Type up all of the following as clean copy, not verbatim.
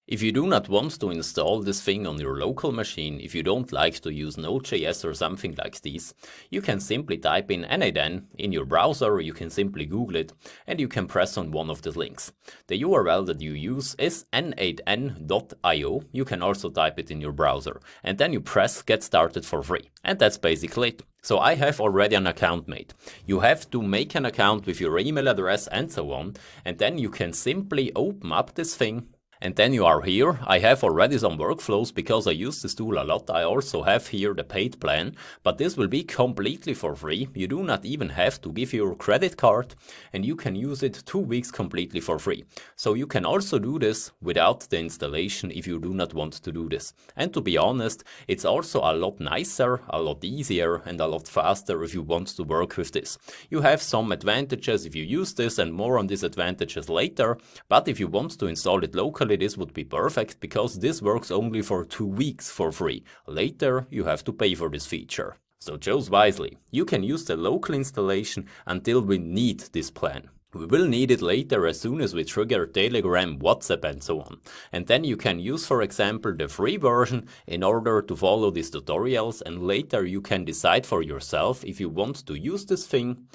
If you do not want to install this thing on your local machine, if you don't like to use Node.js or something like this, you can simply type in n8n in your browser, you can simply Google it, and you can press on one of the links. The URL that you use is n8n.io, you can also type it in your browser, and then you press get started for free. And that's basically it. So I have already an account made. You have to make an account with your email address and so on, and then you can simply open up this thing. And then you are here. I have already some workflows because I use this tool a lot. I also have here the paid plan, but this will be completely for free. You do not even have to give your credit card and you can use it 2 weeks completely for free. So you can also do this without the installation if you do not want to do this. And to be honest, it's also a lot nicer, a lot easier and a lot faster if you want to work with this. You have some advantages if you use this and more on these advantages later, but if you want to install it locally, this would be perfect because this works only for 2 weeks for free. Later you have to pay for this feature. So choose wisely. You can use the local installation until we need this plan. We will need it later as soon as we trigger Telegram, WhatsApp and so on. And then you can use, for example, the free version in order to follow these tutorials, and later you can decide for yourself if you want to use this thing,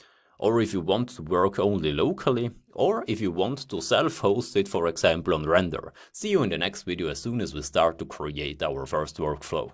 or if you want to work only locally, or if you want to self-host it, for example, on Render. See you in the next video as soon as we start to create our first workflow.